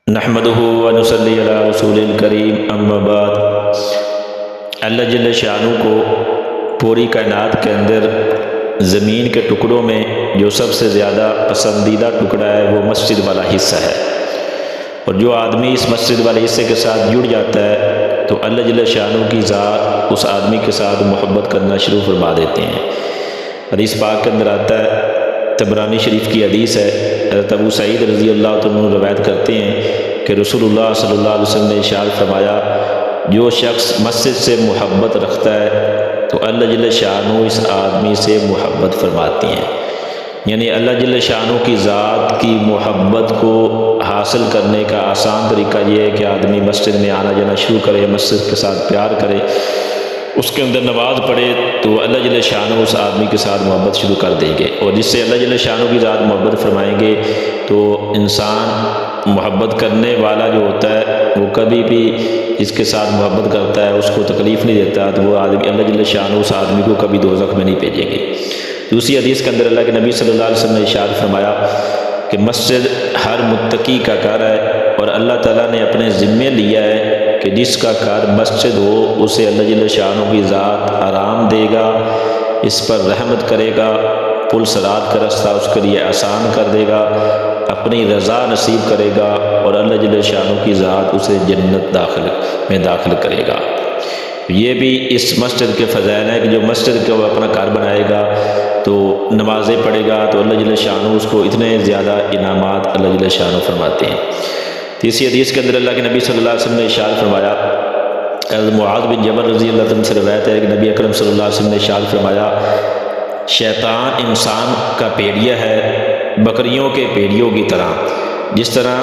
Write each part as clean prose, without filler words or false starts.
نحمدہ ونصلی علی رسول الکریم اما بعد۔ اللہ جل شانہ کو پوری کائنات کے اندر زمین کے ٹکڑوں میں جو سب سے زیادہ پسندیدہ ٹکڑا ہے وہ مسجد والا حصہ ہے، اور جو آدمی اس مسجد والے حصے کے ساتھ جڑ جاتا ہے تو اللہ جل شانہ کی ذات اس آدمی کے ساتھ محبت کرنا شروع فرما دیتے ہیں۔ حدیث پاک کے اندر آتا ہے، طبرانی شریف کی حدیث ہے، حضرت ابو سعید رضی اللہ عنہ روایت کرتے ہیں کہ رسول اللہ صلی اللہ علیہ وسلم نے ارشاد فرمایا، جو شخص مسجد سے محبت رکھتا ہے تو اللہ جل شانہ اس آدمی سے محبت فرماتی ہیں۔ یعنی اللہ جل شانہ کی ذات کی محبت کو حاصل کرنے کا آسان طریقہ یہ ہے کہ آدمی مسجد میں آنا جانا شروع کرے، مسجد کے ساتھ پیار کرے، اس کے اندر نماز پڑھے تو اللہ جل شانہ اس آدمی کے ساتھ محبت شروع کر دیں گے، اور جس سے اللہ جل شانہ کی ذات محبت فرمائیں گے تو انسان محبت کرنے والا جو ہوتا ہے وہ کبھی بھی اس کے ساتھ محبت کرتا ہے، اس کو تکلیف نہیں دیتا، تو وہ آدمی اللہ جل شانہ اس آدمی کو کبھی دوزخ میں نہیں بھیجیں گے۔ دوسری حدیث کے اندر اللہ کے نبی صلی اللہ علیہ وسلم نے ارشاد فرمایا کہ مسجد ہر متقی کا گھر ہے، اور اللہ تعالیٰ نے اپنے ذمے لیا ہے کہ جس کا گھر مسجد ہو اسے اللہ جل شانہ کی ذات آرام دے گا، اس پر رحمت کرے گا، پل صراط کا رستہ اس کے لیے آسان کر دے گا، اپنی رضا نصیب کرے گا، اور اللہ جل شانہ کی ذات اسے جنت میں داخل کرے گا۔ یہ بھی اس مسجد کے فضائل ہیں کہ جو مسجد کو اپنا گھر بنائے گا تو نمازیں پڑھے گا تو اللہ جل شانہ اس کو اتنے زیادہ انعامات اللہ جل شانہ فرماتے ہیں۔ تیسری حدیث کے اندر اللہ کے نبی صلی اللہ علیہ وسلم نے ارشاد فرمایا، حضرت معاذ بن جبل رضی اللہ عنہ سے روایت ہے کہ نبی اکرم صلی اللہ علیہ وسلم نے ارشاد فرمایا، شیطان انسان کا پیڑیا ہے بکریوں کے پیڑیوں کی طرح۔ جس طرح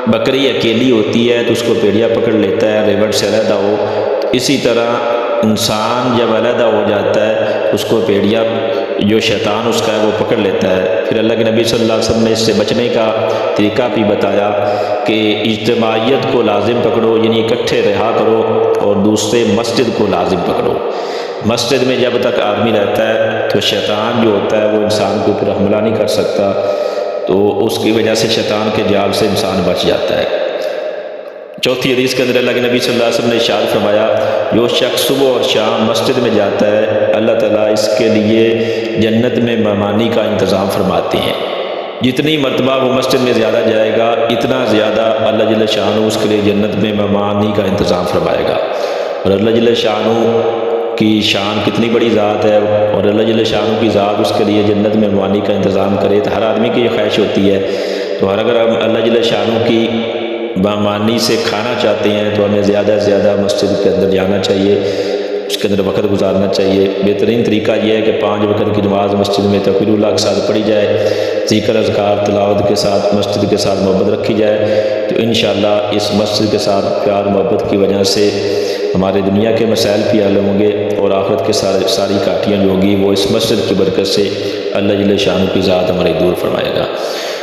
بکری اکیلی ہوتی ہے تو اس کو پیڑیا پکڑ لیتا ہے ریوڑ سے علیحدہ ہو، تو اسی طرح انسان جب علیحدہ ہو جاتا ہے اس کو پیڑیا جو شیطان اس کا ہے وہ پکڑ لیتا ہے۔ پھر اللہ کے نبی صلی اللہ علیہ وسلم نے اس سے بچنے کا طریقہ بھی بتایا کہ اجتماعیت کو لازم پکڑو، یعنی اکٹھے رہا کرو، اور دوسرے مسجد کو لازم پکڑو۔ مسجد میں جب تک آدمی رہتا ہے تو شیطان جو ہوتا ہے وہ انسان کے اوپر حملہ نہیں کر سکتا، تو اس کی وجہ سے شیطان کے جال سے انسان بچ جاتا ہے۔ چوتھی حدیث کے اندر اللہ کے نبی صلی اللہ علیہ وسلم نے ارشاد فرمایا، جو شخص صبح اور شام مسجد میں جاتا ہے اللہ تعالیٰ اس کے لیے جنت میں مہمانی کا انتظام فرماتے ہیں۔ جتنی مرتبہ وہ مسجد میں زیادہ جائے گا اتنا زیادہ اللہ جل شانہ اس کے لیے جنت میں مہمانی کا انتظام فرمائے گا۔ اور اللہ جل شانہ کی شان کتنی بڑی ذات ہے، اور اللہ جل شانہ کی ذات اس کے لیے جنت میں مہمانی کا انتظام کرے تو ہر آدمی کی یہ خواہش ہوتی ہے، تو اگر ہم اللہ جل شانہ کی مہمانی سے کھانا چاہتے ہیں تو ہمیں زیادہ سے زیادہ مسجد کے اندر جانا چاہیے، اس کے اندر وقت گزارنا چاہیے۔ بہترین طریقہ یہ ہے کہ 5 وقت کی نماز مسجد میں تکبیر اللہ کے ساتھ پڑھی جائے، ذکر اذکار تلاوت کے ساتھ مسجد کے ساتھ محبت رکھی جائے، تو انشاءاللہ اس مسجد کے ساتھ پیار محبت کی وجہ سے ہمارے دنیا کے مسائل بھی حل ہوں گے، اور آخرت کے ساری کاٹیاں جو ہوگی وہ اس مسجد کی برکت سے اللہ جل شانہ کی ذات ہمارے دور فرمائے گا۔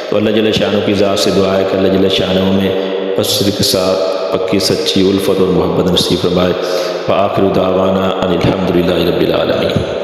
تو اللہ جل شانہ کی ذات سے دعا ہے کہ اللہ جل شانہ میں مسجد کے ساتھ پکی سچی الفت اور محبت نصیب فرمائے۔ وآخر دعوانا ان الحمدللہ رب العالمین۔